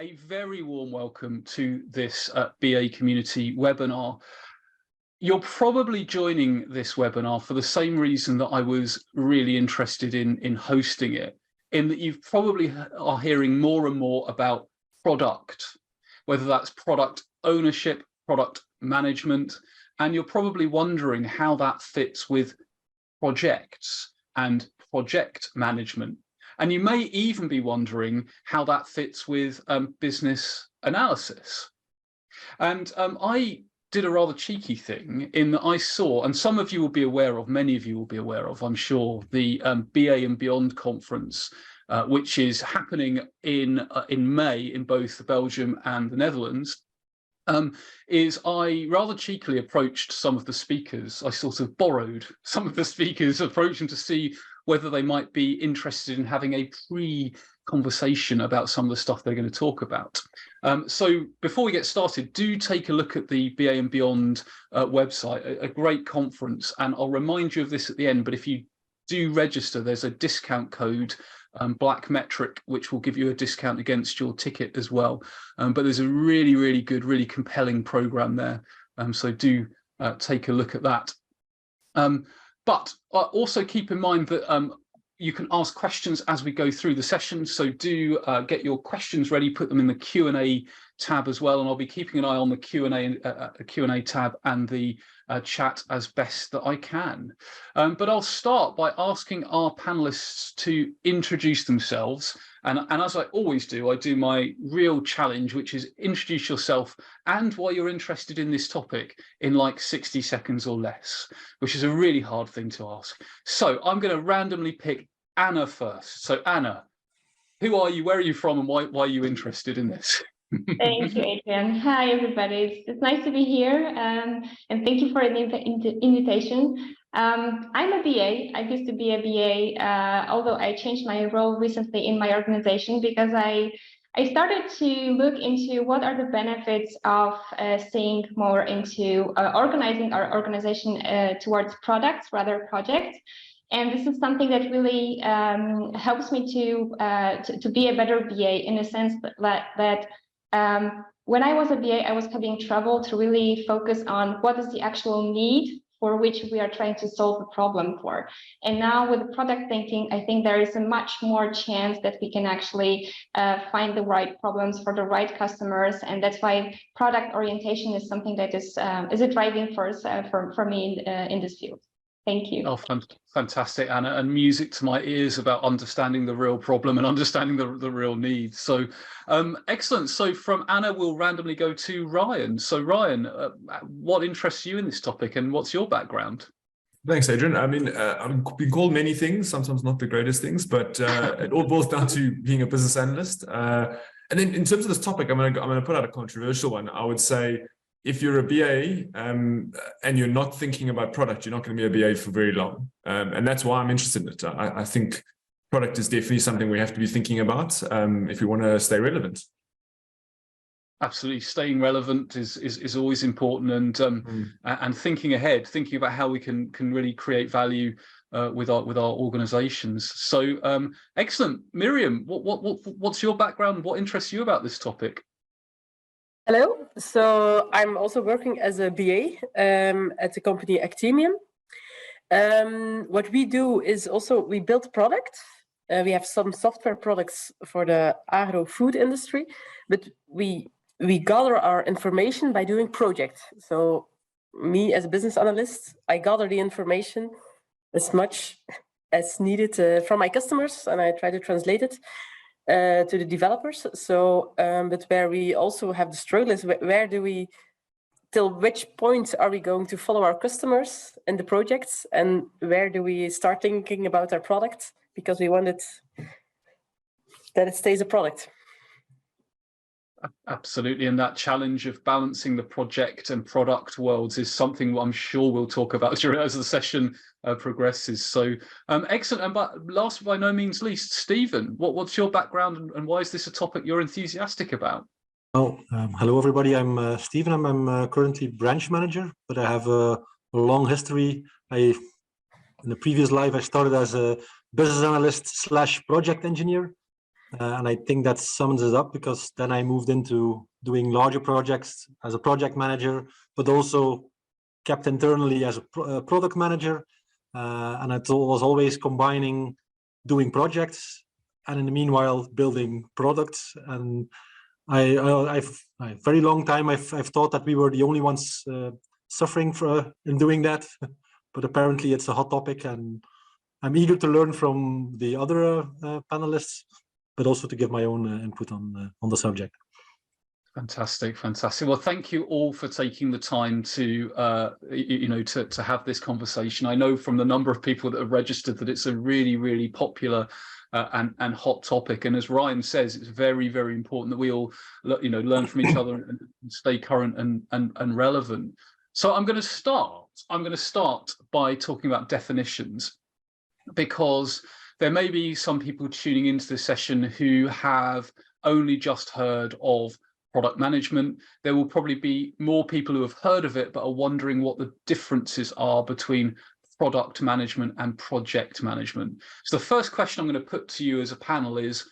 a very warm welcome to this BA Community webinar. You're probably joining this webinar for the same reason that I was really interested in hosting it, in that you probably are hearing more and more about product, whether that's product ownership, product management, and you're probably wondering how that fits with projects and project management. And you may even be wondering how that fits with business analysis. And I did a rather cheeky thing in that I saw, and some of you will be aware of, many of you will be aware of, I'm sure, the BA and Beyond conference, which is happening in May in both Belgium and the Netherlands. Is I rather cheekily approached some of the speakers. I sort of borrowed some of the speakers' approach them to see whether they might be interested in having a pre-conversation about some of the stuff they're going to talk about. So before we get started, do take a look at the BA and Beyond website, a great conference, and I'll remind you of this at the end, but if you do register, there's a discount code, Black Metric, which will give you a discount against your ticket as well. But there's a really, really good, really compelling program there. So do take a look at that. But also keep in mind that you can ask questions as we go through the session. So do get your questions ready, put them in the Q&A tab as well. And I'll be keeping an eye on the Q&A tab and the chat as best that I can. But I'll start by asking our panelists to introduce themselves. And as I always do, I do my real challenge, which is introduce yourself and why you're interested in this topic in like 60 seconds or less, which is a really hard thing to ask. So I'm going to randomly pick Anna first. So Anna, who are you, where are you from, and why are you interested in this? Thank you, Adrian. Hi, everybody. It's nice to be here, and thank you for the invitation. I'm a BA. I used to be a BA, although I changed my role recently in my organization because I started to look into what are the benefits of staying more into organizing our organization towards products rather projects. And this is something that really helps me to be a better BA in a sense that when I was a BA, I was having trouble to really focus on what is the actual need for which we are trying to solve a problem for. And now with product thinking, I think there is a much more chance that we can actually find the right problems for the right customers. And that's why product orientation is something that is a driving force for me in this field. Thank you. Oh, fantastic, Anna, and music to my ears about understanding the real problem and understanding the real need. So excellent. So from Anna, we'll randomly go to Ryan. So Ryan, what interests you in this topic and what's your background? Thanks, Adrian. I mean, I've been called many things, sometimes not the greatest things, but it all boils down to being a business analyst. And then in terms of this topic, I'm going to put out a controversial one. I would say, if you're a BA and you're not thinking about product, you're not going to be a BA for very long. And that's why I'm interested in it. I think product is definitely something we have to be thinking about if we want to stay relevant. Absolutely, staying relevant is always important, and thinking ahead, thinking about how we can really create value with our organizations. So excellent. Myriam, what's your background? What interests you about this topic? Hello, so I'm also working as a BA at the company Actemium. What we do is also we build products. We have some software products for the agro-food industry, but we gather our information by doing projects. So me as a business analyst, I gather the information as much as needed from my customers, and I try to translate it to the developers. So, but where we also have the struggle is where do we, till which point are we going to follow our customers in the projects, and where do we start thinking about our product because we want it that it stays a product. Absolutely, and that challenge of balancing the project and product worlds is something I'm sure we'll talk about as the session progresses. So excellent. And but last by no means least, Stephen, what's your background and why is this a topic you're enthusiastic about? Oh, hello everybody. I'm Stephen. I'm currently branch manager, but I have a long history. In the previous life, I started as a business analyst / project engineer. And I think that sums it up, because then I moved into doing larger projects as a project manager, but also kept internally as a product manager. And it was always combining doing projects and in the meanwhile building products. And I've very long time I've thought that we were the only ones suffering in doing that, but apparently it's a hot topic, and I'm eager to learn from the other panelists, but also to give my own input on the subject. Fantastic, fantastic. Well, thank you all for taking the time to, to have this conversation. I know from the number of people that have registered that it's a really, really popular and hot topic. And as Ryan says, it's very, very important that we all, learn from each other and stay current and relevant. So I'm going to start by talking about definitions, because there may be some people tuning into this session who have only just heard of product management. There will probably be more people who have heard of it but are wondering what the differences are between product management and project management. So the first question I'm going to put to you as a panel is,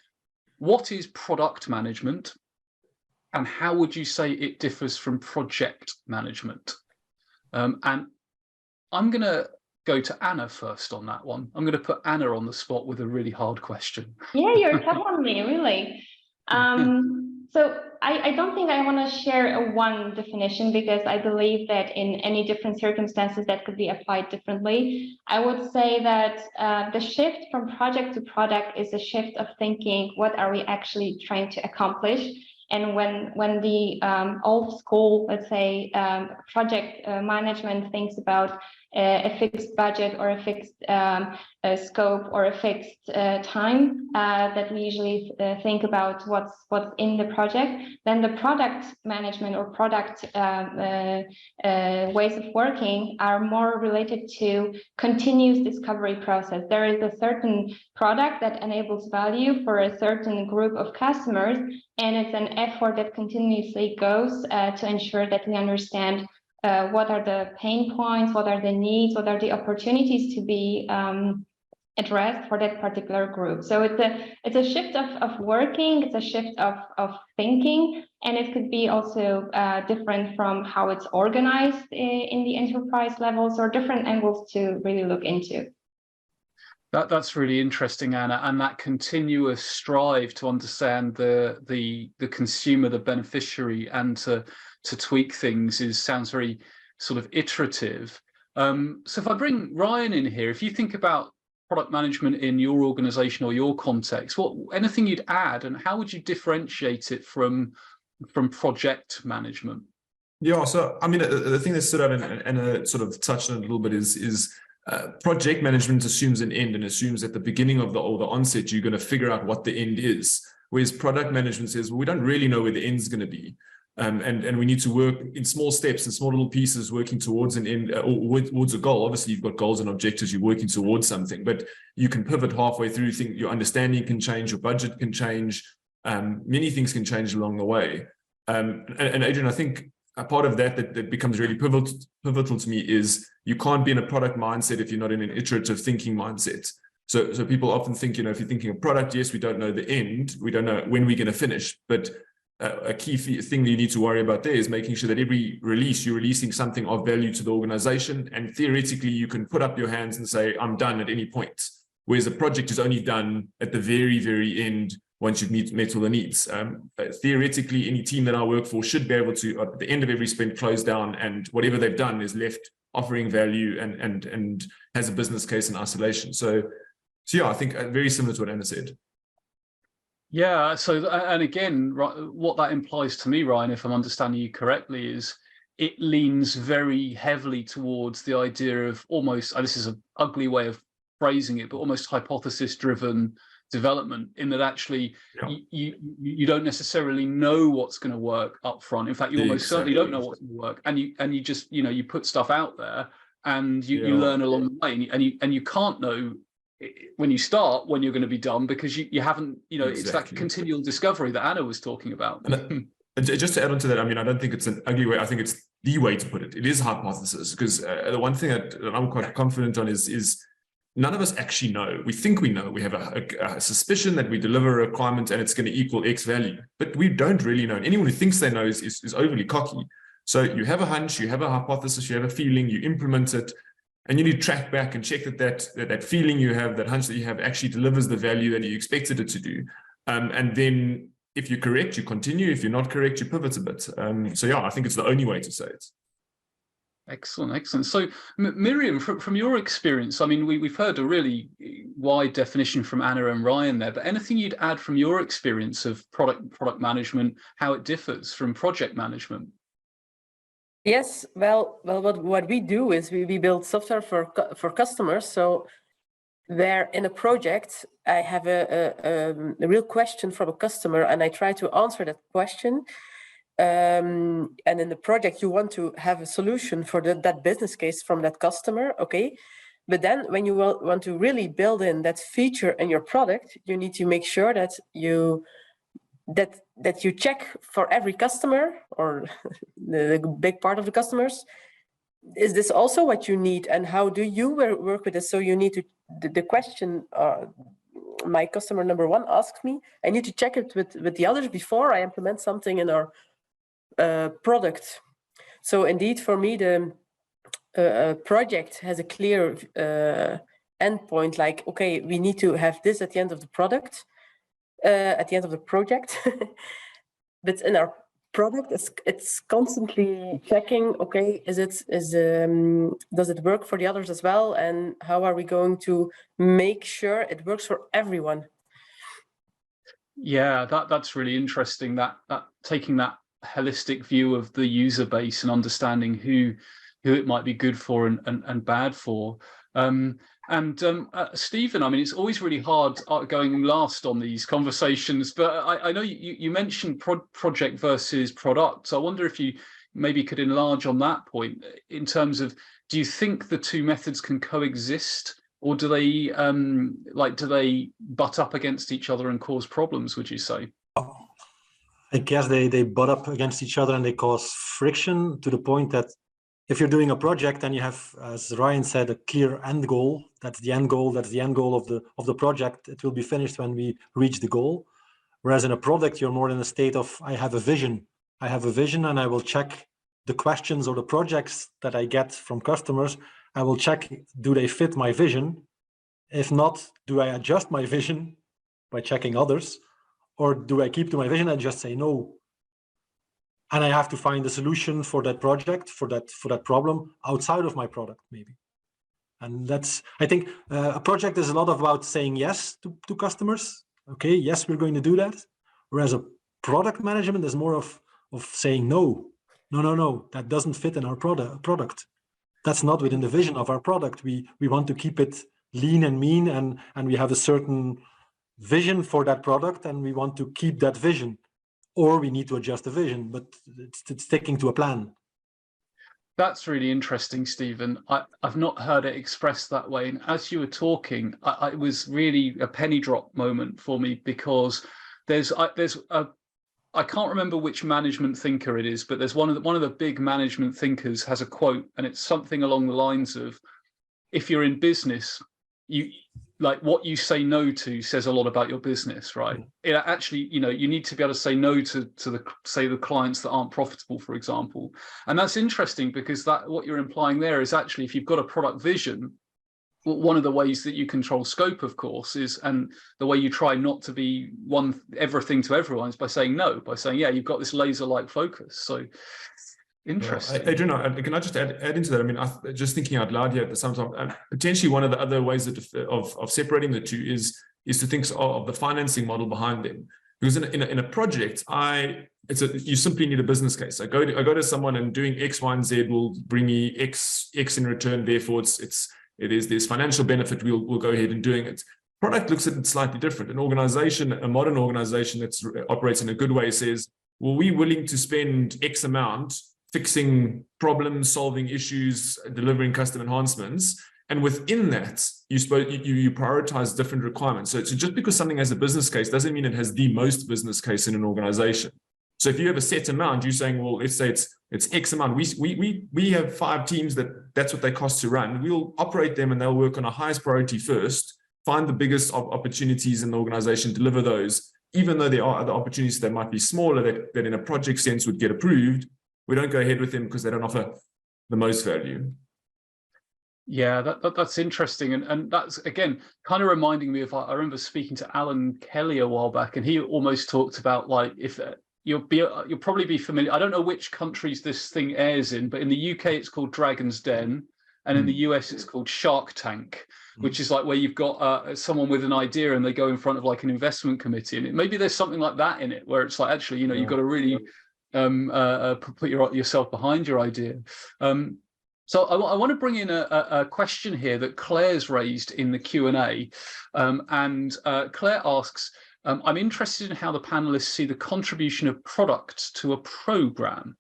what is product management, and how would you say it differs from project management? And I'm going to go to Anna first on that one. I'm going to put Anna on the spot with a really hard question. Yeah, you're tough on me, really. So I don't think I want to share a one definition, because I believe that in any different circumstances that could be applied differently. I would say that the shift from project to product is a shift of thinking, what are we actually trying to accomplish? And when the old school, let's say, project management thinks about a fixed budget or a fixed scope or a fixed time that we usually think about what's in the project, then the product management or product ways of working are more related to continuous discovery process. There is a certain product that enables value for a certain group of customers, and it's an effort that continuously goes to ensure that we understand what are the pain points, what are the needs, what are the opportunities to be addressed for that particular group. So it's a shift of working, it's a shift of thinking, and it could be also different from how it's organized in the enterprise levels, or different angles to really look into. That's really interesting, Anna, and that continuous strive to understand the consumer, the beneficiary, and to tweak things sounds very sort of iterative. So if I bring Ryan in here, if you think about product management in your organization or your context, anything you'd add, and how would you differentiate it from project management? Yeah, so I mean, the thing that stood out and sort of touched on a little bit is project management assumes an end and assumes at the beginning of the onset you're going to figure out what the end is, whereas product management says, well, we don't really know where the end is going to be. And we need to work in small steps and small little pieces, working towards an end or towards a goal. Obviously, you've got goals and objectives, you're working towards something, but you can pivot halfway through. Your understanding can change, your budget can change, many things can change along the way. And Adrian, I think a part of that becomes really pivotal to me is you can't be in a product mindset if you're not in an iterative thinking mindset. So people often think, if you're thinking of product, yes, we don't know the end, we don't know when we're going to finish, but a key thing that you need to worry about there is making sure that every release, you're releasing something of value to the organization. And theoretically, you can put up your hands and say, I'm done at any point. Whereas a project is only done at the very, very end once you've met all the needs. Theoretically, any team that I work for should be able to, at the end of every sprint, close down, and whatever they've done is left offering value and has a business case in isolation. So yeah, I think very similar to what Anna said. Yeah, so, and again, what that implies to me, Ryan, if I'm understanding you correctly, is it leans very heavily towards the idea of almost, this is an ugly way of phrasing it, but almost hypothesis-driven development, in that actually you don't necessarily know what's going to work up front. In fact, you almost certainly don't know what's going to work, and you just, you put stuff out there, and you learn along the way, and you can't know when you start when you're going to be done, because you haven't, it's that continual discovery that Anna was talking about. And just to add on to that, I mean, I don't think it's an ugly way. I think it's the way to put it. It is hypothesis, because the one thing that I'm quite confident on is none of us actually know. We think we know. We have a suspicion that we deliver a requirement and it's going to equal X value, but we don't really know. And anyone who thinks they know is overly cocky. So you have a hunch, you have a hypothesis, you have a feeling, you implement it, and you need to track back and check that feeling you have, that hunch that you have, actually delivers the value that you expected it to do. And then if you're correct, you continue. If you're not correct, you pivot a bit. So yeah, I think it's the only way to say it. Excellent, excellent. So, Myriam, from your experience, I mean, we've heard a really wide definition from Anna and Ryan there, but anything you'd add from your experience of product management, how it differs from project management? Yes, well, what we do is we build software for customers. So where in a project I have a real question from a customer and I try to answer that question. And in the project, you want to have a solution for that business case from that customer, okay? But then when you want to really build in that feature in your product, you need to make sure that you check for every customer or the big part of the customers. Is this also what you need, and how do you work with this? So you need to, the question my customer number one asked me, I need to check it with the others before I implement something in our product. So indeed, for me, the project has a clear endpoint, like, okay, we need to have this at the end of the product, at the end of the project. But in our product, it's constantly checking, okay, does it work for the others as well? And how are we going to make sure it works for everyone? Yeah, that's really interesting, that taking that holistic view of the user base and understanding who it might be good for and bad for. Stephen, I mean, it's always really hard going last on these conversations, but I know you mentioned project versus product. I wonder if you maybe could enlarge on that point in terms of, do you think the two methods can coexist, or do they butt up against each other and cause problems, would you say? I guess they butt up against each other and they cause friction, to the point that if you're doing a project and you have, as Ryan said, a clear end goal, that's the end goal of the project, it will be finished when we reach the goal. Whereas in a product, you're more in a state of, I have a vision and I will check the questions or the projects that I get from customers. I will check, do they fit my vision? If not, do I adjust my vision by checking others? Or do I keep to my vision and just say no? And I have to find a solution for that project, for that problem outside of my product, maybe. And that's, I think, a project is a lot about saying yes to customers. Okay, yes, we're going to do that. Whereas a product management is more of saying no, that doesn't fit in our product. That's not within the vision of our product. We want to keep it lean and mean, and we have a certain vision for that product, and we want to keep that vision, or we need to adjust the vision, but it's sticking to a plan. That's really interesting, Stephen. I've not heard it expressed that way. And as you were talking, it was really a penny drop moment for me, because I can't remember which management thinker it is, but there's one of the big management thinkers has a quote, and it's something along the lines of, if you're in business, what you say no to says a lot about your business, right? It actually, you need to be able to say no to the clients that aren't profitable, for example. And that's interesting, because what you're implying there is actually, if you've got a product vision, one of the ways that you control scope, of course, and the way you try not to be everything to everyone is by saying no, by saying, yeah, you've got this laser-like focus. So interesting. Adrian, can I just add into that? I mean, just thinking out loud here at the same time, potentially one of the other ways of separating the two is to think of the financing model behind them. Because in a project, you simply need a business case. I go to someone, and doing X, Y, and Z will bring me X in return. Therefore, there's financial benefit. We'll go ahead and doing it. Product looks at it slightly different. A modern organization that operates in a good way says, well, we're willing to spend X amount fixing problems, solving issues, delivering custom enhancements. And within that, you prioritize different requirements. So just because something has a business case doesn't mean it has the most business case in an organization. So if you have a set amount, you're saying, well, let's say it's X amount. We have 5 teams that's what they cost to run. We'll operate them and they'll work on a highest priority first, find the biggest opportunities in the organization, deliver those, even though there are other opportunities that might be smaller that in a project sense would get approved. We don't go ahead with them because they don't offer the most value. Yeah, that's interesting. And that's, again, kind of reminding me of, I remember speaking to Alan Kelly a while back, and he almost talked about, like, if you'll probably be familiar. I don't know which countries this thing airs in, but in the UK it's called Dragon's Den, and in the US it's called Shark Tank, which is like where you've got someone with an idea and they go in front of like an investment committee, and maybe there's something like that in it, where it's like, actually, you've got to really put yourself behind your idea. So I want to bring in a question here that Claire's raised in the Q&A, and Claire asks, I'm interested in how the panelists see the contribution of products to a program.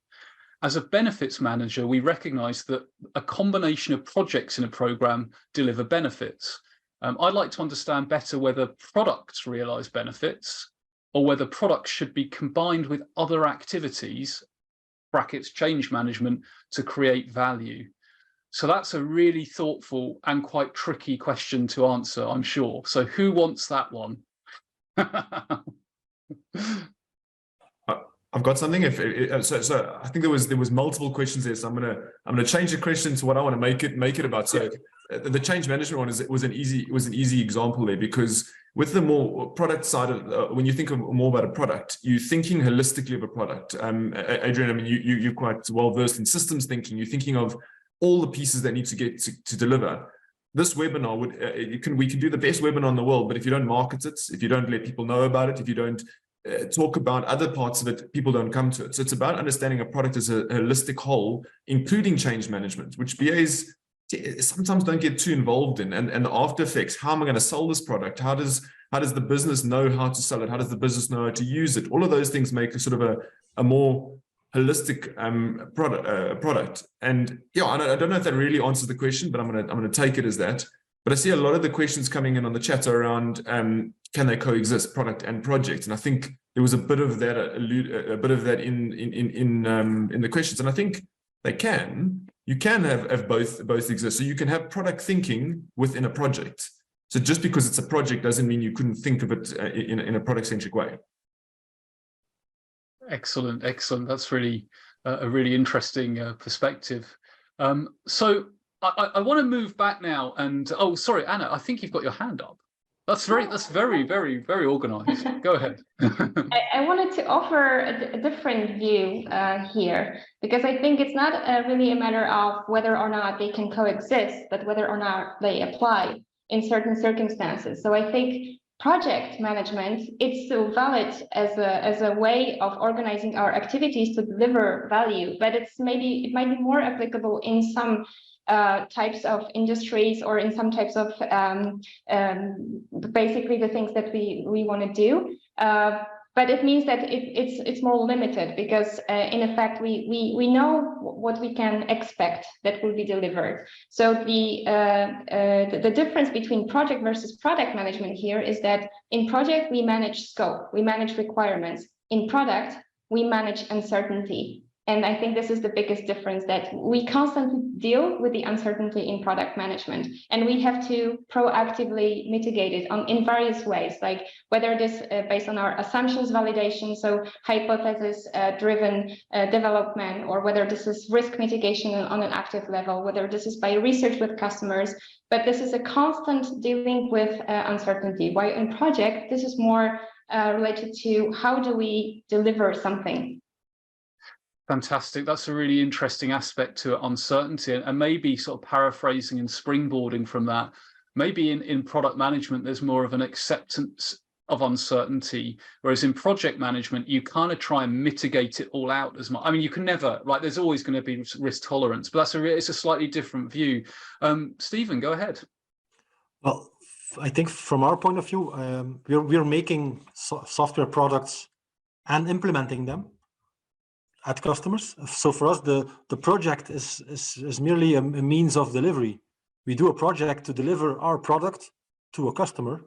As a benefits manager, we recognize that a combination of projects in a program deliver benefits. I'd like to understand better whether products realize benefits, or whether products should be combined with other activities, brackets change management, to create value. So that's a really thoughtful and quite tricky question to answer, I'm sure. So who wants that one? I've got something. So I think there was multiple questions there. So I'm gonna change the question to what I want to make it about. So the change management one was an easy example there, because with the more product side of when you think of more about a product, you're thinking holistically of a product. Adrian, I mean, you're quite well versed in systems thinking. You're thinking of all the pieces that need to get to deliver. This webinar we can do the best webinar in the world, but if you don't market it, if you don't let people know about it, if you don't talk about other parts of it, people don't come to it. So it's about understanding a product as a holistic whole, including change management, which BAs sometimes don't get too involved in, and the after effects. How am I going to sell this product? How does the business know how to sell it? How does the business know how to use it? All of those things make a sort of a more holistic product. And yeah, I don't know if that really answers the question, but I'm gonna take it as that. But I see a lot of the questions coming in on the chat around can they coexist, product and project? And I think there was a bit of that in the questions, and I think they can. You can have both exist. So you can have product thinking within a project. So just because it's a project doesn't mean you couldn't think of it in a product-centric way. Excellent. That's really a really interesting perspective. So I want to move back now, and oh, sorry, Anna, I think you've got your hand up. That's very, very, very organized. Go ahead. I wanted to offer a different view here, because I think it's not really a matter of whether or not they can coexist, but whether or not they apply in certain circumstances. So I think project management, it's still valid as a way of organizing our activities to deliver value, but it might be more applicable in some types of industries, or in some types of basically the things that we want to do. But it means that it's more limited, because in effect we know what we can expect that will be delivered. So the difference between project versus product management here is that in project we manage scope, we manage requirements. In product we manage uncertainty. And I think this is the biggest difference, that we constantly deal with the uncertainty in product management, and we have to proactively mitigate it in various ways, like whether it is based on our assumptions validation, so hypothesis driven development, or whether this is risk mitigation on an active level, whether this is by research with customers. But this is a constant dealing with uncertainty, while in project this is more related to how do we deliver something. Fantastic. That's a really interesting aspect to it, uncertainty, and maybe sort of paraphrasing and springboarding from that, maybe in product management there's more of an acceptance of uncertainty, whereas in project management you kind of try and mitigate it all out as much. I mean, you can never, like, there's always going to be risk tolerance, but it's a slightly different view. Stephen, go ahead. Well, I think from our point of view, we're making software products and implementing them at customers. So for us, the project is merely a means of delivery. We do a project to deliver our product to a customer,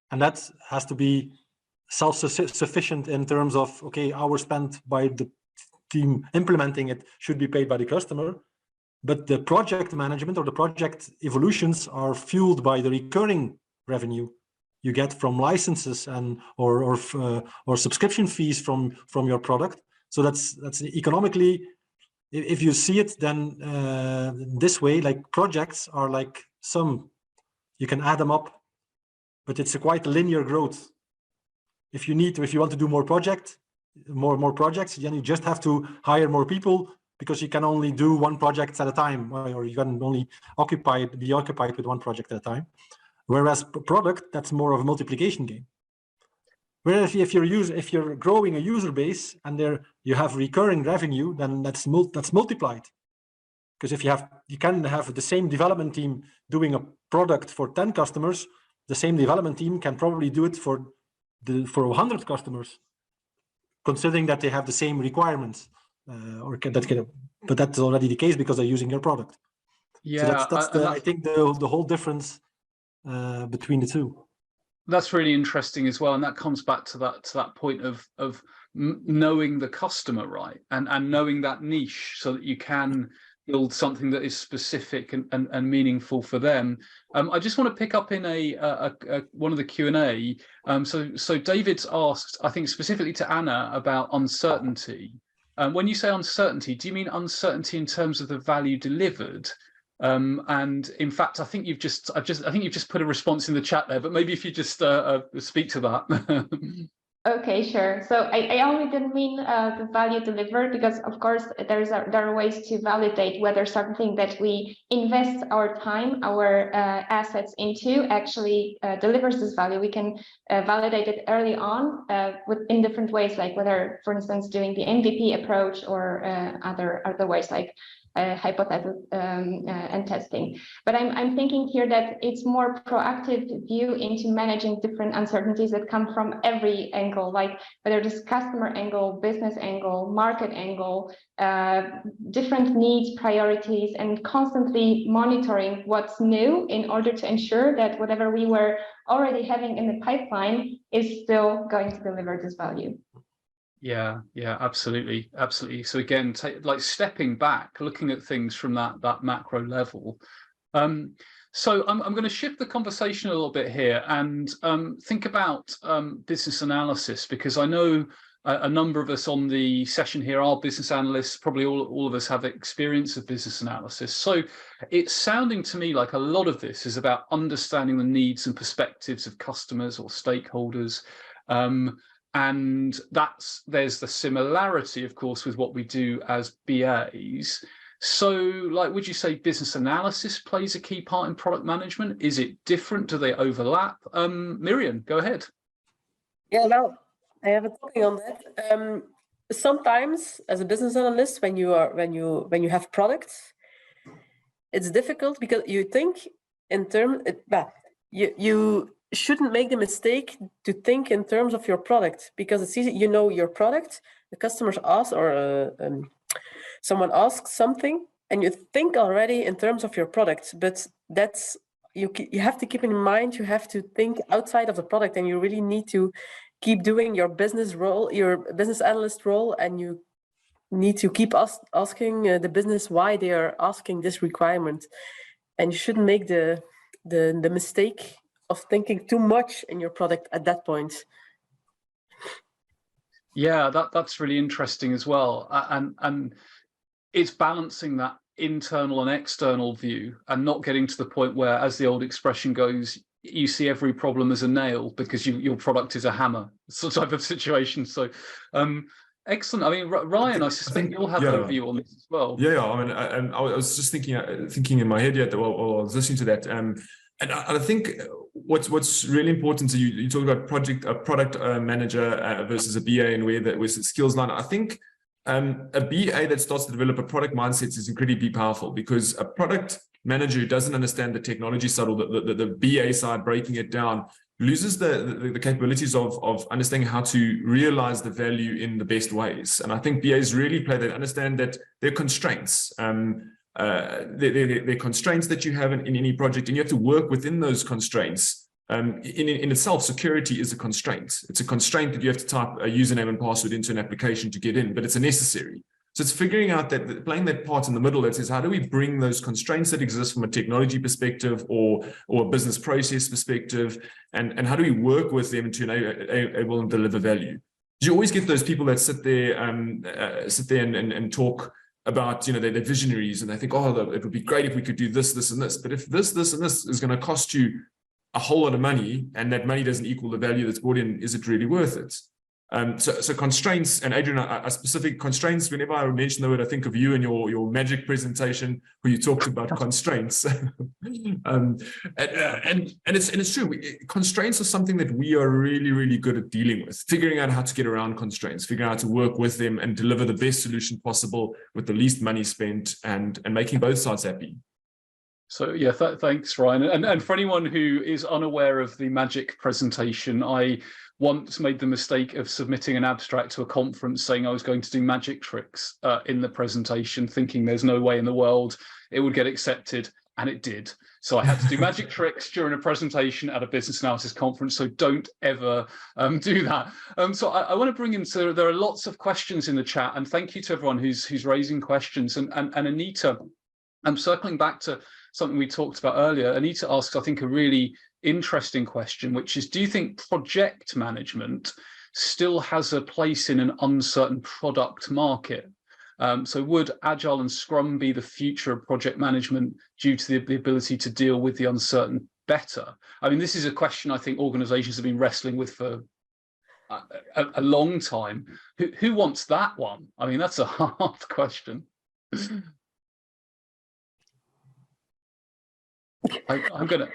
and that has to be self-sufficient in terms of, okay, hours spent by the team implementing it should be paid by the customer. But the project management or the project evolutions are fueled by the recurring revenue you get from licenses and or subscription fees from your product. So that's economically, if you see it, then this way, like projects are like you can add them up, but it's a quite linear growth. If you want to do more projects, then you just have to hire more people, because you can only do one project at a time, or you can only be occupied with one project at a time. Whereas product, that's more of a multiplication game. Whereas if you're growing a user base and there you have recurring revenue, then that's multiplied. Because if you can have the same development team doing a product for 10 customers, the same development team can probably do it for 100 customers, considering that they have the same requirements. But that's already the case because they're using your product. Yeah, so I think the whole difference between the two. That's really interesting as well, and that comes back to that point of knowing the customer, right, and knowing that niche, so that you can build something that is specific and meaningful for them. I just want to pick up in one of the Q&A. So David's asked, I think specifically to Anna, about uncertainty. When you say uncertainty, do you mean uncertainty in terms of the value delivered? And in fact, I think you've just put a response in the chat there, but maybe if you just speak to that. Okay, sure. So I only didn't mean the value delivered, because of course there are ways to validate whether something that we invest our time, our assets into actually delivers this value. We can validate it early on in different ways, like whether, for instance, doing the MVP approach or other ways, like hypothesis and testing. But I'm thinking here that it's more proactive view into managing different uncertainties that come from every angle, like whether it's customer angle, business angle, market angle, different needs, priorities, and constantly monitoring what's new in order to ensure that whatever we were already having in the pipeline is still going to deliver this value. Yeah, absolutely. So again, like stepping back, looking at things from that macro level. So I'm going to shift the conversation a little bit here and think about business analysis, because I know a number of us on the session here are business analysts. Probably all of us have experience of business analysis. So it's sounding to me like a lot of this is about understanding the needs and perspectives of customers or stakeholders. And there's the similarity, of course, with what we do as BAs. So, like, would you say business analysis plays a key part in product management? Is it different? Do they overlap? Myriam, go ahead. Yeah, well, I have a topic on that. Sometimes, as a business analyst, when you have products, it's difficult because you think in terms. You shouldn't make the mistake to think in terms of your product, because it's easy. You know your product. The customers ask, or someone asks something, and you think already in terms of your product. But that's you have to keep in mind. You have to think outside of the product, and you really need to keep doing your business role, your business analyst role, and you need to keep asking the business why they are asking this requirement. And you shouldn't make the mistake of thinking too much in your product at that point. Yeah, that's really interesting as well, and it's balancing that internal and external view, and not getting to the point where, as the old expression goes, you see every problem as a nail because your product is a hammer, sort of type of situation. So excellent. I mean, Ryan, I suspect you'll have a view on this as well. Yeah. I mean, I was just thinking in my head yet while I was listening to that. And I think what's really important to you talk about product manager versus a BA, and where the skills line. I think a BA that starts to develop a product mindset is incredibly powerful, because a product manager who doesn't understand the technology side, or the BA side, breaking it down, loses the capabilities of understanding how to realize the value in the best ways. And I think BAs really understand that there are constraints. There are constraints that you have in any project, and you have to work within those constraints in itself, security is a constraint. It's a constraint that you have to type a username and password into an application to get in, but it's a necessary. So it's figuring out that, playing that part in the middle that says, how do we bring those constraints that exist from a technology perspective or a business process perspective, and how do we work with them to enable and deliver value? You always get those people that sit there and talk about, you know, they're visionaries and they think, oh, it would be great if we could do this, this, and this. But if this, and this is going to cost you a whole lot of money, and that money doesn't equal the value that's brought in, is it really worth it? So constraints, and Adrian, are specific constraints. Whenever I mention the word, I think of you and your magic presentation where you talked about constraints. And it's true. Constraints are something that we are really, really good at dealing with, figuring out how to get around constraints, figuring out how to work with them and deliver the best solution possible with the least money spent, and making both sides happy. So yeah, thanks, Ryan. And for anyone who is unaware of the magic presentation, I once made the mistake of submitting an abstract to a conference saying I was going to do magic tricks in the presentation, thinking there's no way in the world it would get accepted, and it did. So I had to do magic tricks during a presentation at a business analysis conference, so don't ever do that. So I want to bring in, so there are lots of questions in the chat, and thank you to everyone who's raising questions. And Anita, I'm circling back to something we talked about earlier. Anita asks, I think, a really interesting question, which is, do you think project management still has a place in an uncertain product market? So would Agile and Scrum be the future of project management due to the ability to deal with the uncertain better? I mean, this is a question I think organizations have been wrestling with for a long time. Who wants that one? I mean, that's a hard question. I'm gonna,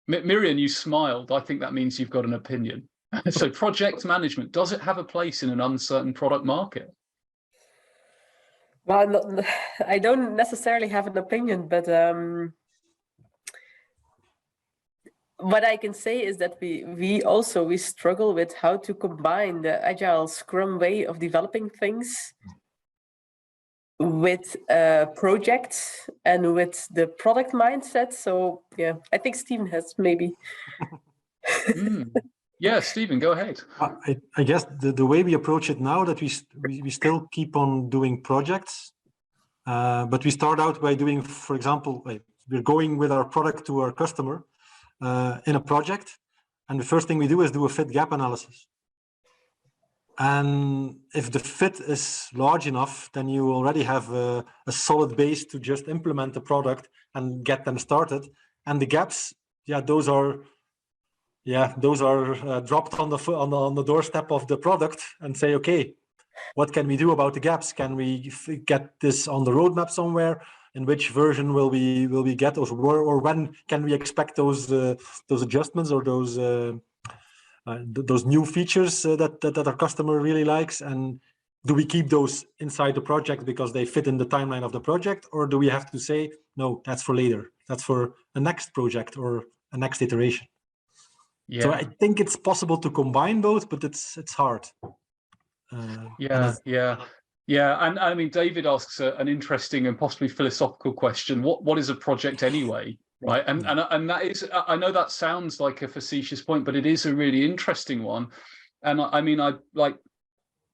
Myriam, you smiled. I think that means you've got an opinion. So project management, does it have a place in an uncertain product market? Well, I don't necessarily have an opinion, but what I can say is that we struggle with how to combine the Agile Scrum way of developing things with projects and with the product mindset. So yeah, I think Stephen has maybe. Yeah, Stephen, go ahead. I guess the way we approach it now, that we still keep on doing projects, but we start out by doing, for example, we're going with our product to our customer in a project, and the first thing we do is do a fit gap analysis. And if the fit is large enough, then you already have a solid base to just implement the product and get them started. And the gaps, those are dropped on the doorstep of the product and say, okay, what can we do about the gaps? Can we get this on the roadmap somewhere? In which version will we get those, or when can we expect those adjustments or those new features that our customer really likes? And do we keep those inside the project because they fit in the timeline of the project, or do we have to say, no, that's for later, that's for a next project or a next iteration? Yeah. So I think it's possible to combine both, but it's hard. Yeah, and I mean, David asks an interesting and possibly philosophical question. What is a project anyway? Right, and that is, I know that sounds like a facetious point, but it is a really interesting one. And I mean,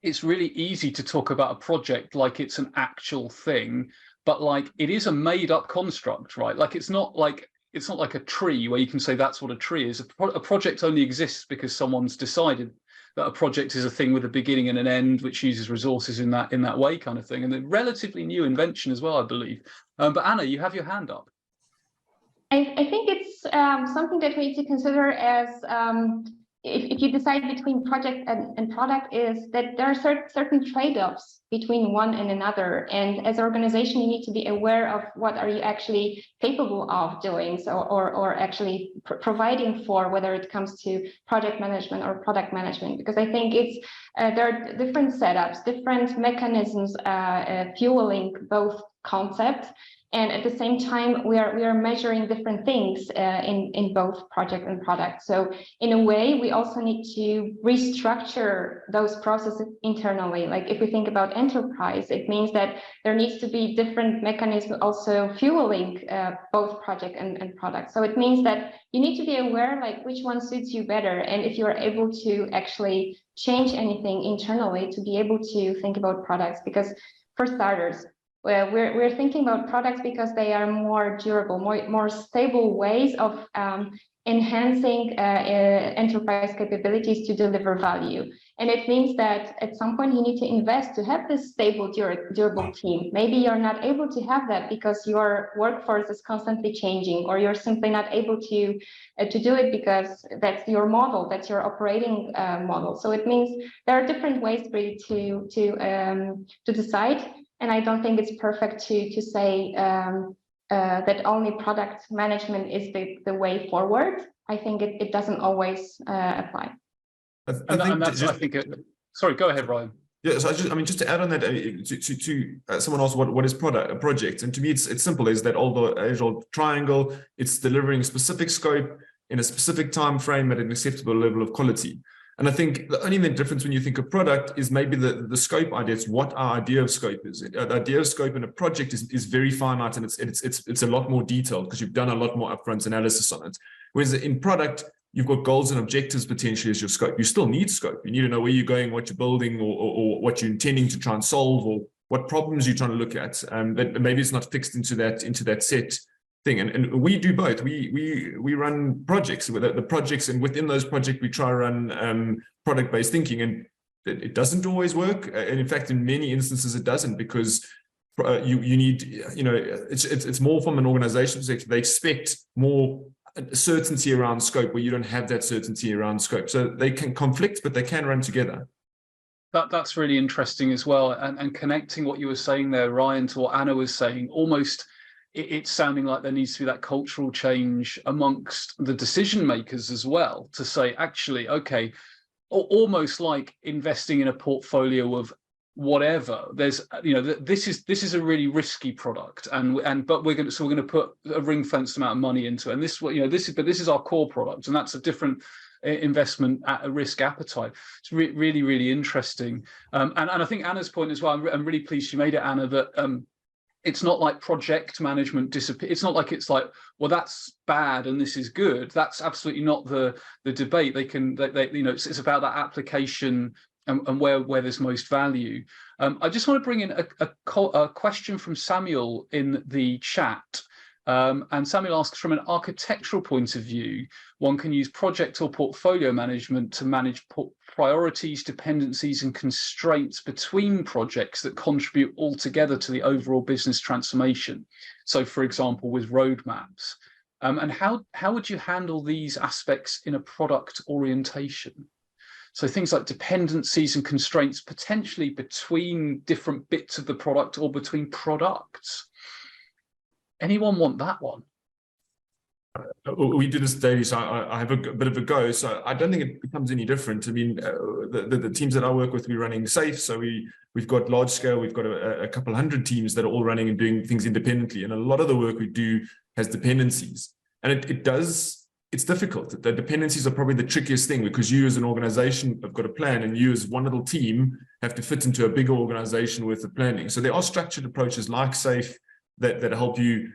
it's really easy to talk about a project like it's an actual thing, but like it is a made-up construct, right? Like it's not like a tree where you can say that's what a tree is. A project only exists because someone's decided that a project is a thing with a beginning and an end, which uses resources in that way, kind of thing. And a relatively new invention as well, I believe. But Anna, you have your hand up. I think it's something that we need to consider as if you decide between project and product, is that there are certain trade-offs between one and another. And as an organization, you need to be aware of what are you actually capable of doing, so or actually providing for, whether it comes to project management or product management. Because I think it's there are different setups, different mechanisms fueling both concepts. And at the same time, we are measuring different things in both project and product. So in a way, we also need to restructure those processes internally. Like if we think about enterprise, it means that there needs to be different mechanisms also fueling both project and product. So it means that you need to be aware like which one suits you better, and if you're able to actually change anything internally to be able to think about products. Because for starters, we're thinking about products because they are more durable, more stable ways of enhancing enterprise capabilities to deliver value. And it means that at some point you need to invest to have this stable, durable team. Maybe you're not able to have that because your workforce is constantly changing, or you're simply not able to do it because that's your model, that's your operating model. So it means there are different ways really to decide. And I don't think it's perfect to say that only product management is the way forward. I think it doesn't always apply. I think sorry, go ahead, Ryan. Yeah, so just to add on that, to someone asked what is a project, and to me it's simple. Is that age-old triangle? It's delivering specific scope in a specific time frame at an acceptable level of quality. And I think the only difference when you think of product is maybe the scope idea. It's what our idea of scope is. The idea of scope in a project is very finite, and it's a lot more detailed because you've done a lot more upfront analysis on it. Whereas in product, you've got goals and objectives potentially as your scope. You still need scope. You need to know where you're going, what you're building, or what you're intending to try and solve, or what problems you're trying to look at. But maybe it's not fixed into that set thing. And we do both. We run projects with the projects, and within those projects we try to run product-based thinking, and it doesn't always work. And in fact, in many instances it doesn't, because you need, it's more from an organization perspective. They expect more certainty around scope where you don't have that certainty around scope. So they can conflict, but they can run together. That's really interesting as well. And connecting what you were saying there, Ryan, to what Anna was saying, almost it's sounding like there needs to be that cultural change amongst the decision makers as well, to say, actually, okay, almost like investing in a portfolio of whatever. There's, this is a really risky product, but we're going to put a ring-fenced amount of money into it, and this is our core product, and that's a different investment at a risk appetite. It's really, really interesting. And I think Anna's point as well, I'm really pleased you made it, Anna, that it's not like project management disappear. It's not like it's like, well, that's bad and this is good. That's absolutely not the debate. It's about that application and where there's most value. I just want to bring in a question from Samuel in the chat. And Samuel asks, from an architectural point of view, one can use project or portfolio management to manage priorities, dependencies, and constraints between projects that contribute altogether to the overall business transformation. So, for example, with roadmaps. And how would you handle these aspects in a product orientation? So things like dependencies and constraints potentially between different bits of the product or between products. Anyone want that one? We do this daily, so I have a bit of a go. So I don't think it becomes any different. I mean, the teams that I work with, we're running safe. So we've got large scale. We've got a couple hundred teams that are all running and doing things independently. And a lot of the work we do has dependencies, and it's difficult. The dependencies are probably the trickiest thing, because you as an organization have got a plan, and you as one little team have to fit into a bigger organization with the planning. So there are structured approaches like SAFE that help you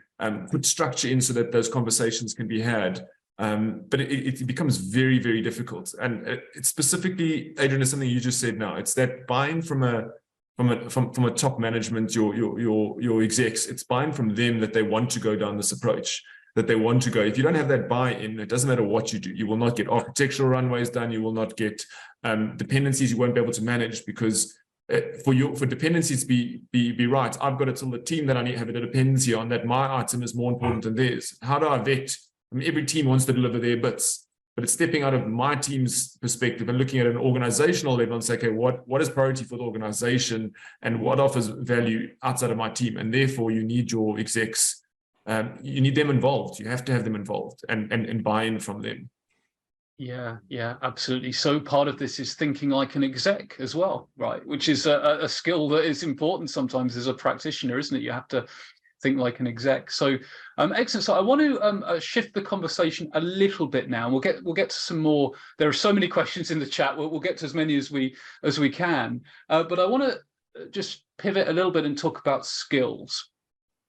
put structure in so that those conversations can be had. But it becomes very, very difficult. And it's specifically, Adrian, is something you just said now. It's that buy-in from a top management, your execs. It's buy-in from them that they want to go down this approach, that they want to go. If you don't have that buy-in, it doesn't matter what you do. You will not get architectural runways done. You will not get dependencies you won't be able to manage, because for dependencies to be right, I've got to tell the team that I need to have a dependency on, that my item is more important than theirs. How do I vet? I mean, every team wants to deliver their bits, but it's stepping out of my team's perspective and looking at an organizational level and say, okay, what is priority for the organization and what offers value outside of my team? And therefore you need your execs, you need them involved. You have to have them involved and buy in from them. Yeah, absolutely. So part of this is thinking like an exec as well, right? Which is a skill that is important sometimes as a practitioner, isn't it? You have to think like an exec. So excellent. So I want to shift the conversation a little bit now. We'll get to some more. There are so many questions in the chat. We'll get to as many as we can. But I want to just pivot a little bit and talk about skills,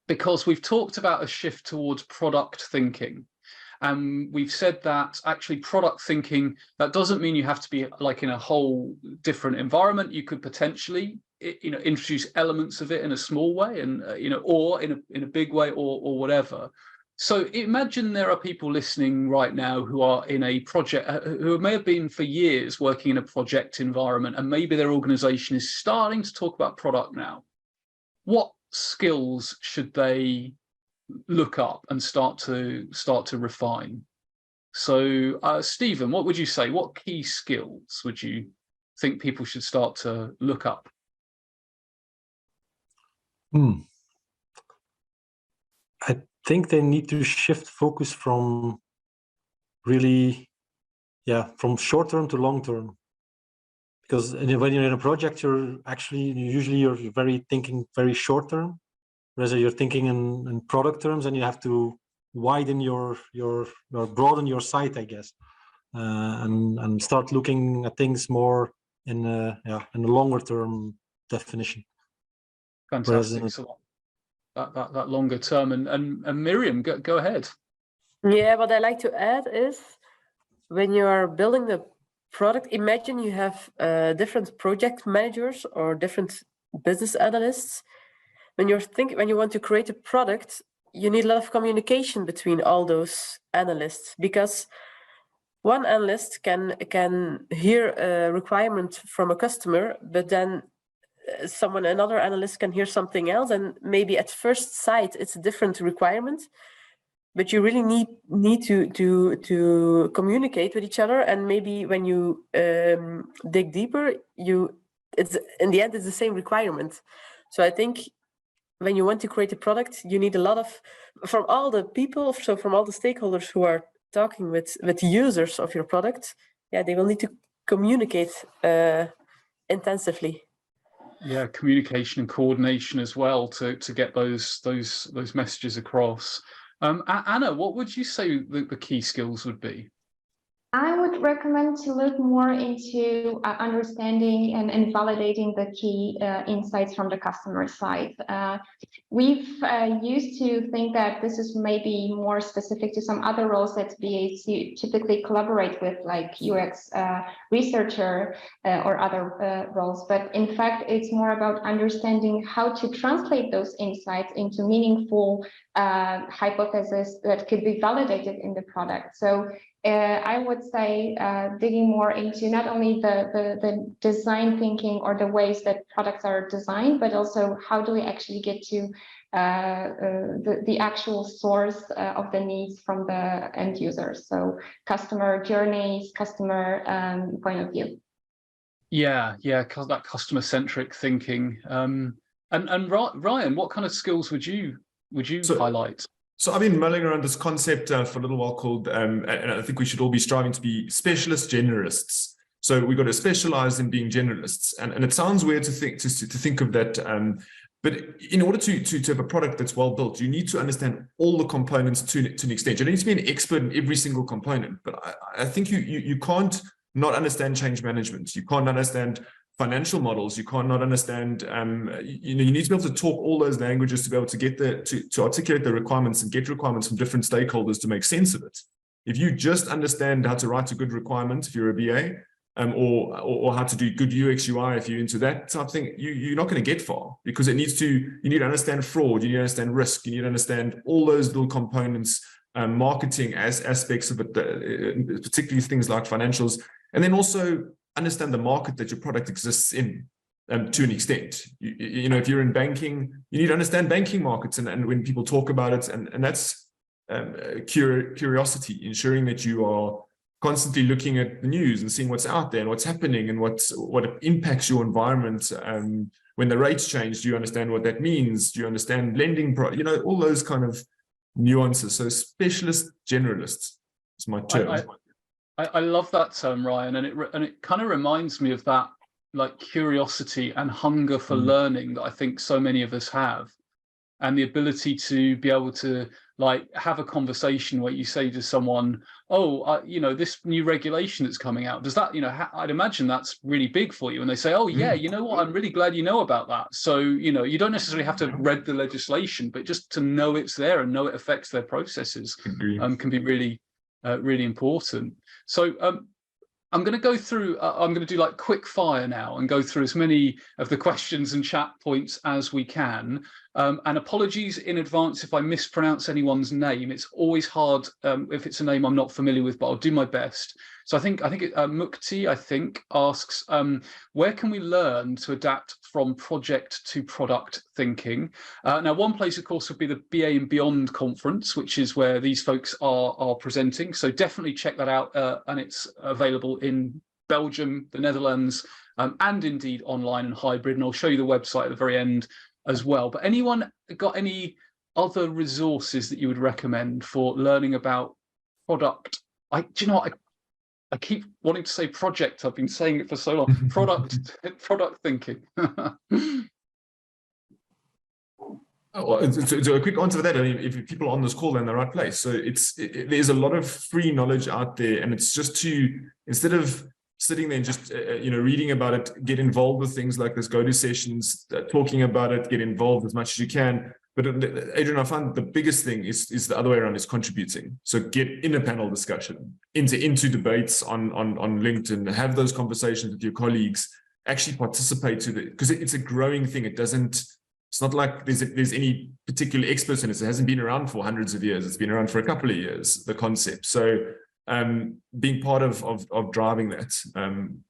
because we've talked about a shift towards product thinking. And we've said that actually product thinking, that doesn't mean you have to be like in a whole different environment. You could potentially, introduce elements of it in a small way, and or in a big way, or whatever. So imagine there are people listening right now who are in a project, who may have been for years working in a project environment, and maybe their organization is starting to talk about product now. What skills should they look up and start to refine? So Stephen, what would you say? What key skills would you think people should start to look up? I think they need to shift focus from really, from short term to long term. Because when you're in a project, you're thinking very short term, whereas you're thinking in product terms, and you have to widen broaden your sight, I guess, and start looking at things more in a longer term definition. Fantastic. So that longer term, and Myriam, go ahead. Yeah, what I like to add is, when you are building the product, imagine you have different project managers or different business analysts. When you want to create a product, you need a lot of communication between all those analysts, because one analyst can hear a requirement from a customer, but then another analyst can hear something else, and maybe at first sight it's a different requirement, but you really need to communicate with each other. And maybe when you dig deeper, it's in the end it's the same requirement. So I think when you want to create a product, you need a lot of, from all the people, so from all the stakeholders who are talking with users of your product, they will need to communicate intensively. Yeah, communication and coordination as well to get those messages across. Anna, what would you say the key skills would be? I would recommend to look more into understanding and validating the key insights from the customer side. We've used to think that this is maybe more specific to some other roles that BAs typically collaborate with, like UX researcher or other roles. But in fact, it's more about understanding how to translate those insights into meaningful hypotheses that could be validated in the product. So I would say digging more into not only the design thinking or the ways that products are designed, but also how do we actually get to the actual source of the needs from the end users. So customer journeys, customer point of view. Yeah, that customer-centric thinking. And Ryan, what kind of skills would you highlight? So I've been mulling around this concept for a little while called, and I think we should all be striving to be specialist generalists. So we've got to specialize in being generalists, and it sounds weird to think of that. But in order to have a product that's well built, you need to understand all the components to an extent. You don't need to be an expert in every single component, but I think you can't not understand change management. You can't understand financial models. You can't not understand. You need to be able to talk all those languages to be able to get to articulate the requirements and get requirements from different stakeholders to make sense of it. If you just understand how to write a good requirement, if you're a BA, or how to do good UX UI, if you're into that type of thing, you're not going to get far, because you need to understand fraud, you need to understand risk, you need to understand all those little components, marketing as aspects of it, particularly things like financials, and then also understand the market that your product exists in to an extent. If you're in banking, you need to understand banking markets, and when people talk about it, and that's curiosity, ensuring that you are constantly looking at the news and seeing what's out there and what's happening and what impacts your environment. When the rates change, do you understand what that means? Do you understand lending? All those kind of nuances. So specialist generalists is my term. I love that term, Ryan, and it kind of reminds me of that, like, curiosity and hunger for learning that I think so many of us have. and the ability to be able to like have a conversation where you say to someone, oh, you know, this new regulation that's coming out, does that, you know, I'd imagine that's really big for you. And they say, oh yeah, you know what, I'm really glad you know about that. So, you know, you don't necessarily have to read the legislation, but just to know it's there and know it affects their processes can be really, really important. So I'm going to go through, I'm going to do like quick fire now and go through as many of the questions and chat points as we can. And apologies in advance if I mispronounce anyone's name. It's always hard if it's a name I'm not familiar with, but I'll do my best. So I think Mukti, I think, asks, where can we learn to adapt from project to product thinking? Now, one place, of course, would be the BA and Beyond conference, which is where these folks are presenting. So definitely check that out. And it's available in Belgium, the Netherlands, and indeed online and hybrid. And I'll show you the website at the very end as well. But anyone got any other resources that you would recommend for learning about product? Do you know what? I keep wanting to say project. I've been saying it for so long. Product thinking. So a quick answer to that. I mean, if people are on this call, they're in the right place. So there's a lot of free knowledge out there, and it's just to, instead of sitting there and just you know, reading about it, get involved with things like this, go to sessions, talking about it, get involved as much as you can. But Adrian, I find the biggest thing is the other way around, is contributing. So get in a panel discussion, into debates on LinkedIn, have those conversations with your colleagues, actually participate to the, because it's a growing thing. It's not like there's any particular experts in it. It hasn't been around for hundreds of years. It's been around for a couple of years, the concept. So being part of driving that and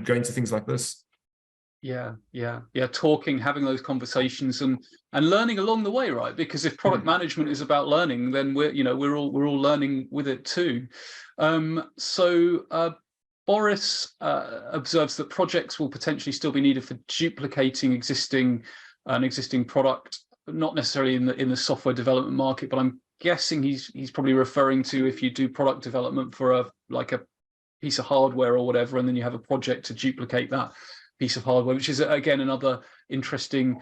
going to things like this. Yeah. Talking, having those conversations and learning along the way, right? Because if product management is about learning, then we're all learning with it too. So Boris observes that projects will potentially still be needed for duplicating an existing product, not necessarily in the software development market, but I'm guessing he's probably referring to if you do product development for a piece of hardware or whatever, and then you have a project to duplicate that piece of hardware, which is again another interesting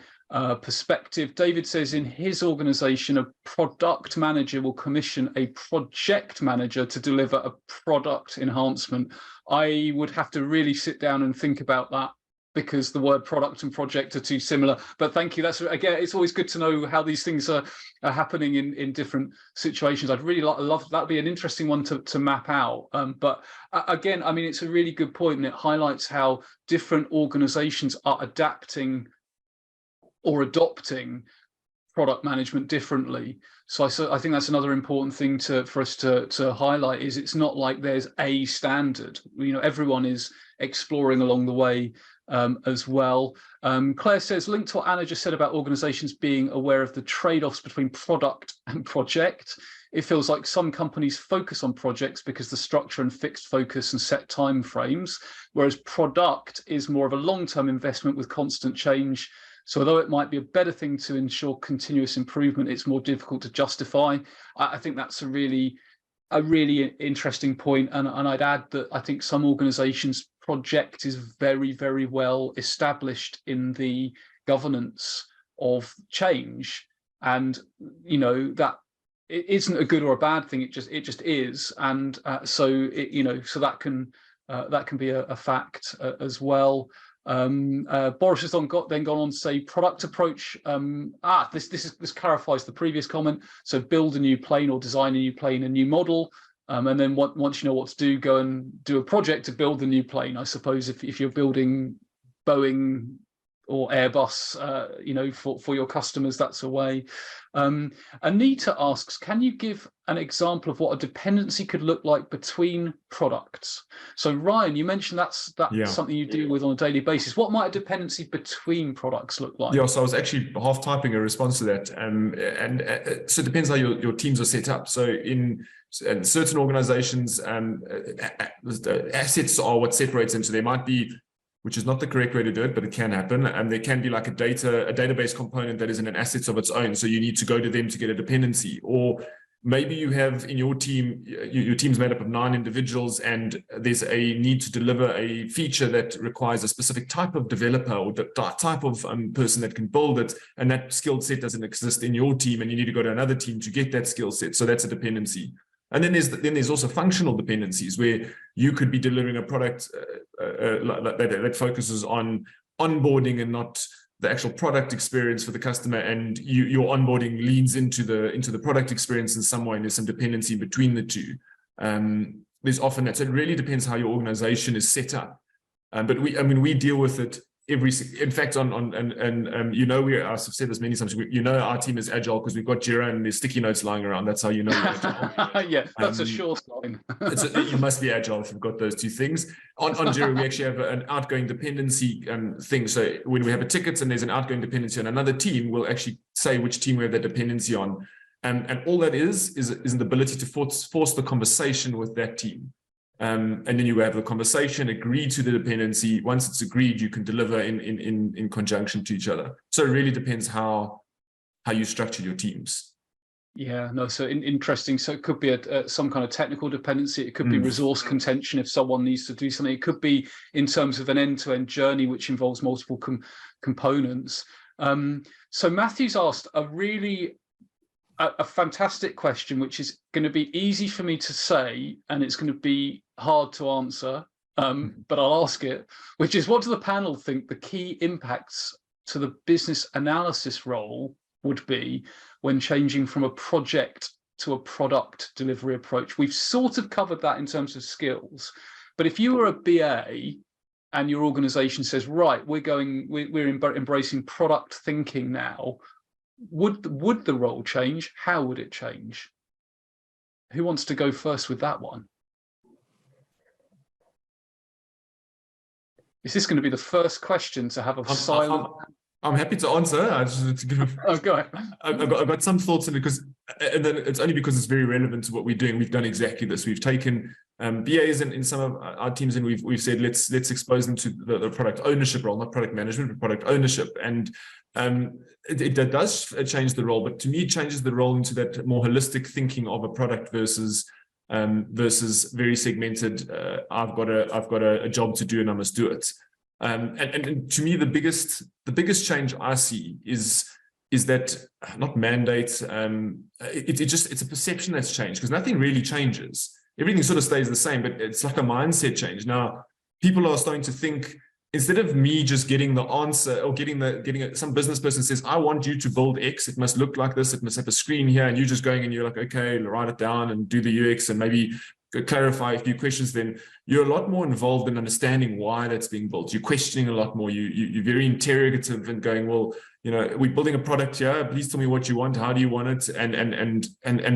perspective. David says in his organization, a product manager will commission a project manager to deliver a product enhancement. I would have to really sit down and think about that, because the word product and project are too similar. But thank you. That's, again, it's always good to know how these things are happening in different situations. I'd really love that'd be an interesting one to map out. But again, I mean, it's a really good point, and it highlights how different organizations are adapting or adopting product management differently. So I think that's another important thing for us to highlight, is it's not like there's a standard. You know, everyone is exploring along the way as well. Claire says, linked to what Anna just said about organizations being aware of the trade-offs between product and project, it feels like some companies focus on projects because the structure and fixed focus and set time frames, whereas product is more of a long-term investment with constant change. So although it might be a better thing to ensure continuous improvement, it's more difficult to justify. I think that's a really interesting point. And I'd add that I think some organizations, project is very, very well established in the governance of change. And, you know, that it isn't a good or a bad thing. It just is. And so that can be a fact as well. Boris has then gone on to say product approach. This clarifies the previous comment. So build a new plane or design a new plane, a new model, and then once you know what to do, go and do a project to build the new plane. I suppose if you're building Boeing or Airbus, for your customers, that's a way. Anita asks, can you give an example of what a dependency could look like between products? So Ryan, you mentioned that's something you deal with on a daily basis. What might a dependency between products look like? Yeah, so I was actually half typing a response to that. So it depends how your teams are set up. So in certain organizations, assets are what separates them. So there might be, which is not the correct way to do it, but it can happen. And there can be like a database component that is in an asset of its own. So you need to go to them to get a dependency. Or maybe you have in your team, your team's made up of 9 individuals, and there's a need to deliver a feature that requires a specific type of developer or the type of person that can build it, and that skill set doesn't exist in your team, and you need to go to another team to get that skill set. So that's a dependency. And then there's also functional dependencies, where you could be delivering a product that focuses on onboarding and not the actual product experience for the customer, and your onboarding leans into the product experience in some way, and there's some dependency between the two. There's often that. So it really depends how your organization is set up. But we deal with it in fact, I've said this many times, our team is agile because we've got Jira and there's sticky notes lying around. That's how you know you're agile. Yeah, that's a sure sign. You must be agile if you've got those 2 things. On Jira, we actually have an outgoing dependency thing. So when we have a ticket and there's an outgoing dependency on another team, we'll actually say which team we have that dependency on. And all that is an ability to force the conversation with that team. And then you have the conversation, agree to the dependency. Once it's agreed, you can deliver in conjunction to each other. So it really depends how you structure your teams. Yeah, no, so interesting. So it could be some kind of technical dependency. It could be resource contention if someone needs to do something. It could be in terms of an end-to-end journey, which involves multiple components. So Matthew's asked a fantastic question, which is going to be easy for me to say, and it's going to be hard to answer, but I'll ask it, which is, what do the panel think the key impacts to the business analysis role would be when changing from a project to a product delivery approach? We've sort of covered that in terms of skills, but if you were a BA and your organization says, right, we're embracing product thinking now, would the role change? How would it change? Who wants to go first with that one? Is this going to be the first question to have a silent? I'm happy to answer. I just to give. Oh, go ahead. I've got some thoughts on it, and then it's only because it's very relevant to what we're doing. We've done exactly this. We've taken BAs in some of our teams, and we've said let's expose them to the product ownership role, not product management, but product ownership. And it does change the role, but to me, it changes the role into that more holistic thinking of a product versus very segmented. I've got a job to do, and I must do it. And to me, the biggest change I see is that not mandate. It's a perception that's changed, because nothing really changes. Everything sort of stays the same, but it's like a mindset change. Now, people are starting to think, instead of me just getting the answer or some business person says, I want you to build X, it must look like this, it must have a screen here, and you're just going and you're like, okay, write it down and do the UX and maybe clarify a few questions, then you're a lot more involved in understanding why that's being built. You're questioning a lot more. You're very interrogative and going, well, we're building a product here. Please tell me what you want. How do you want it? And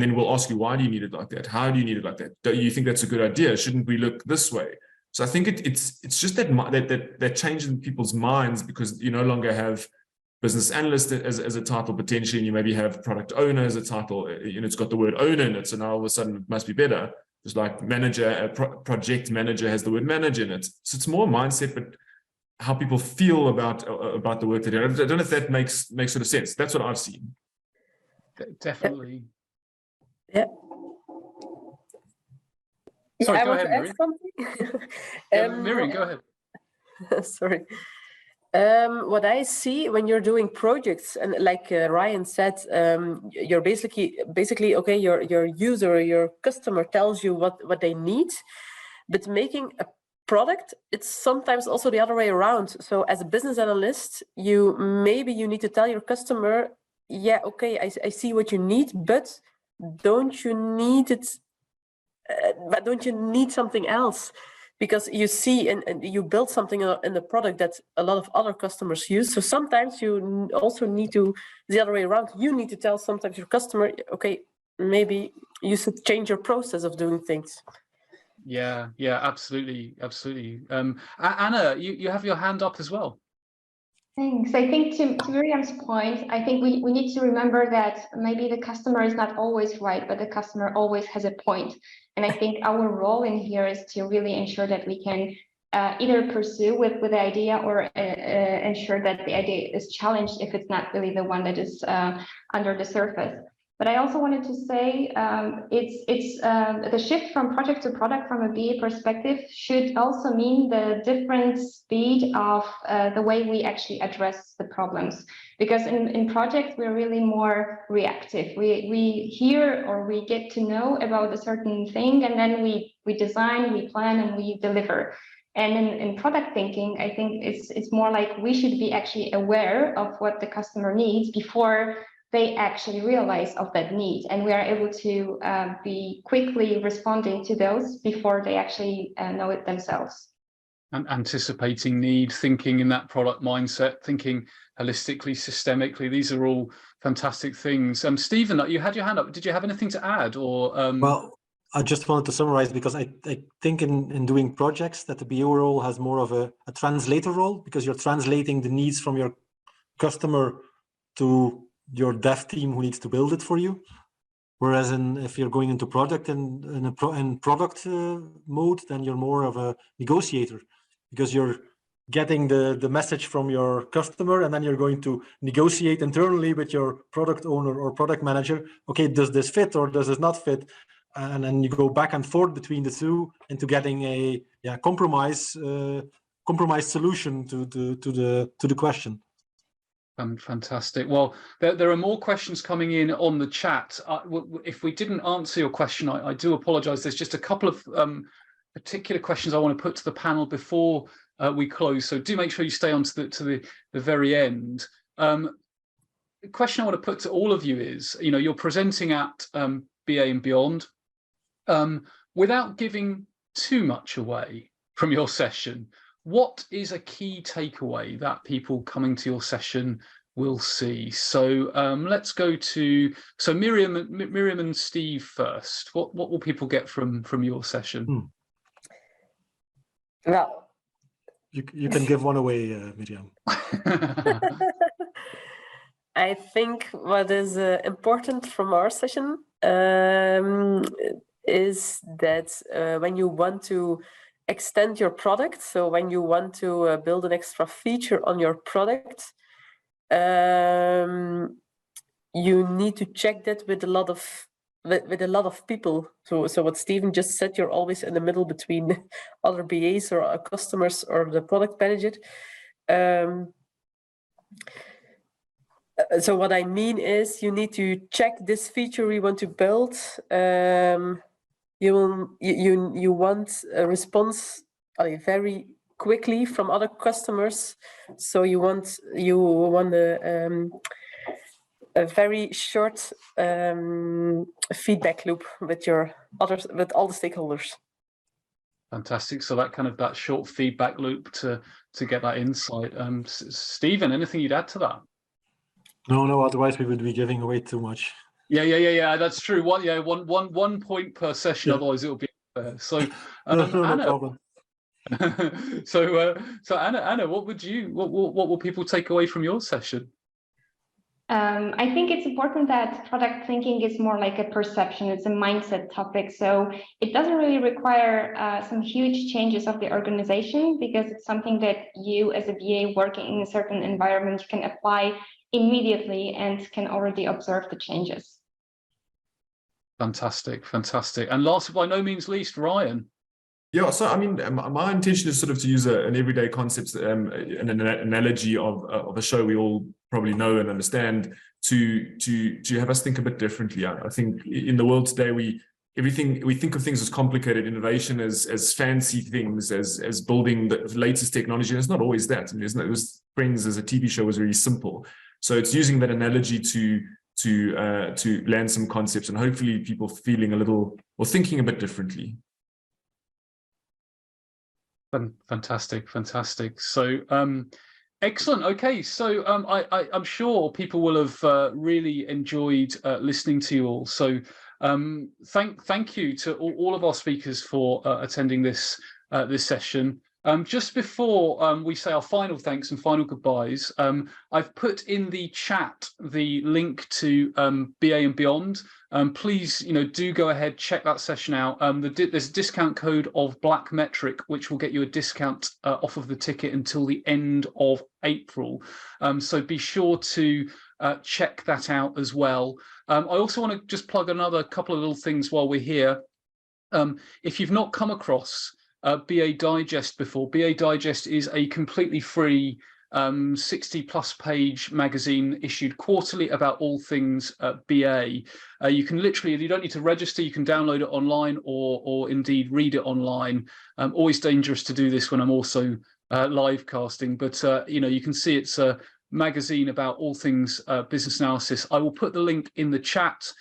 then we'll ask you, why do you need it like that? How do you need it like that? Do you think that's a good idea? Shouldn't we look this way? So I think it's just that change in people's minds, because you no longer have business analyst as a title potentially, and you maybe have product owner as a title. It's got the word owner in it, so now all of a sudden it must be better. Just like manager, project manager has the word manager in it. So it's more mindset, but how people feel about the work they do. I don't know if that makes sort of sense. That's what I've seen. Definitely. Yeah. Sorry, I go want ahead, to add Myriam. something. Myriam, go ahead. Sorry. What I see when you're doing projects, and like Ryan said, you're basically okay. Your user, your customer tells you what they need, but making a product, it's sometimes also the other way around. So as a business analyst, you need to tell your customer, yeah, okay, I see what you need, but don't you need it? But don't you need something else? Because you see and you build something in the product that a lot of other customers use. So sometimes you also need to, the other way around, you need to tell sometimes your customer, okay, maybe you should change your process of doing things. Yeah, absolutely. Anna, you have your hand up as well. Thanks. I think to Myriam's point, I think we need to remember that maybe the customer is not always right, but the customer always has a point. And I think our role in here is to really ensure that we can either pursue with the idea or ensure that the idea is challenged if it's not really the one that is under the surface. But I also wanted to say it's the shift from project to product from a BA perspective should also mean the different speed of the way we actually address the problems. Because in projects, we're really more reactive. We hear or we get to know about a certain thing, and then we design, we plan, and we deliver. And in product thinking, I think it's more like we should be actually aware of what the customer needs before they actually realize of that need, and we are able to be quickly responding to those before they actually know it themselves. And anticipating need, thinking in that product mindset, thinking holistically, systemically, these are all fantastic things. Stephen, you had your hand up. Did you have anything to add? Or Well, I just wanted to summarize, because I think in doing projects that the BO role has more of a translator role, because you're translating the needs from your customer to your dev team who needs to build it for you. Whereas if you're going into product and in product mode, then you're more of a negotiator, because you're getting the message from your customer, and then you're going to negotiate internally with your product owner or product manager. Okay, does this fit or does this not fit? And then you go back and forth between the two into getting a compromise solution to the question. Fantastic. Well, there are more questions coming in on the chat. If we didn't answer your question, I do apologize. There's just a couple of particular questions I want to put to the panel before we close. So do make sure you stay on to the very end. The question I want to put to all of you is, you're presenting at BA and Beyond. Without giving too much away from your session, what is a key takeaway that people coming to your session will see? So let's go to Myriam and Steve first. What will people get from your session? Well, you can give one away, Myriam. I think what is important from our session is that when you want to extend your product, so when you want to build an extra feature on your product, you need to check that with a lot of people. So what Stephen just said, you're always in the middle between other BAs or customers or the product manager. So what I mean is, you need to check this feature we want to build. You want a response very quickly from other customers. So you want a very short feedback loop with all the stakeholders. Fantastic. So that short feedback loop to get that insight. Stephen, anything you'd add to that? No. Otherwise, we would be giving away too much. Yeah. That's true. One point per session. Yeah. Otherwise, it'll be unfair. So, Anna. Problem. So Anna, what will people take away from your session? I think it's important that product thinking is more like a perception. It's a mindset topic. So it doesn't really require some huge changes of the organization, because it's something that you as a BA working in a certain environment can apply immediately and can already observe the changes. Fantastic. And last but by no means least, Ryan. Yeah, so I mean, my intention is sort of to use an everyday concept, an analogy of a show we all probably know and understand, to have us think a bit differently. I think in the world today, we think of things as complicated, innovation as fancy things, as building the latest technology, and it's not always that. I mean, it was Friends as a TV show was very simple. So it's using that analogy to land some concepts, and hopefully people feeling a little or thinking a bit differently. Fantastic. So excellent. Okay, so I'm sure people will have really enjoyed listening to you all. So thank you to all of our speakers for attending this session. Just before we say our final thanks and final goodbyes, I've put in the chat the link to BA and Beyond. Please, do go ahead, check that session out. There's a discount code of Black Metric, which will get you a discount off of the ticket until the end of April. So be sure to check that out as well. I also want to just plug another couple of little things while we're here. If you've not come across BA Digest before, BA Digest is a completely free 60+ page magazine issued quarterly about all things BA. You can literally, you don't need to register, you can download it online or indeed read it online. Always dangerous to do this when I'm also live casting, but you can see it's a magazine about all things business analysis. I will put the link in the chat.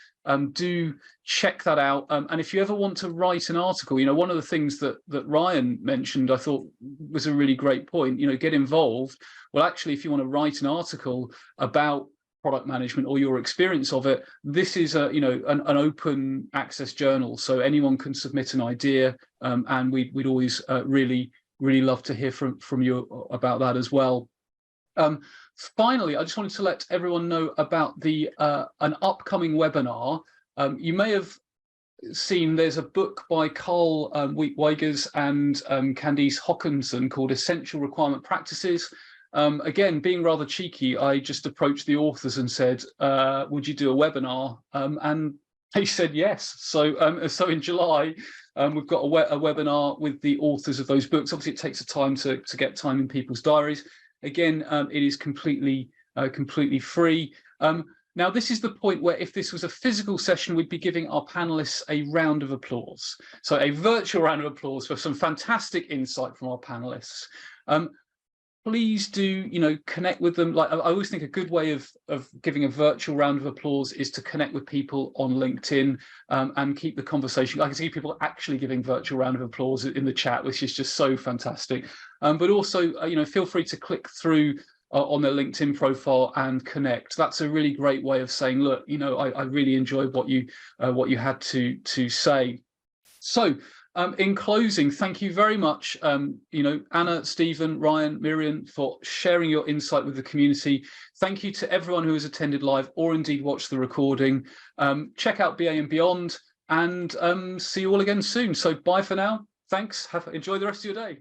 Do check that out. And if you ever want to write an article, one of the things that Ryan mentioned, I thought was a really great point, get involved. Well, actually, if you want to write an article about product management or your experience of it, this is an open access journal. So anyone can submit an idea, and we'd always really love to hear from you about that as well. Finally, I just wanted to let everyone know about an upcoming webinar. You may have seen there's a book by Carl Weigers and Candice Hockinson called Essential Requirement Practices. Again, being rather cheeky, I just approached the authors and said, would you do a webinar? And they said yes. So in July, we've got a webinar with the authors of those books. Obviously, it takes a time to get time in people's diaries. Again, it is completely free. Now, this is the point where if this was a physical session, we'd be giving our panelists a round of applause. So a virtual round of applause for some fantastic insight from our panelists. Please do, connect with them. Like I always think a good way of giving a virtual round of applause is to connect with people on LinkedIn and keep the conversation. I can see people actually giving virtual round of applause in the chat, which is just so fantastic. But also, feel free to click through on their LinkedIn profile and connect. That's a really great way of saying, look, I really enjoyed what you had to say. So. In closing, thank you very much, Anna, Stephen, Ryan, Myriam, for sharing your insight with the community. Thank you to everyone who has attended live or indeed watched the recording. Check out BA and Beyond, and see you all again soon. So bye for now. Thanks. Enjoy the rest of your day.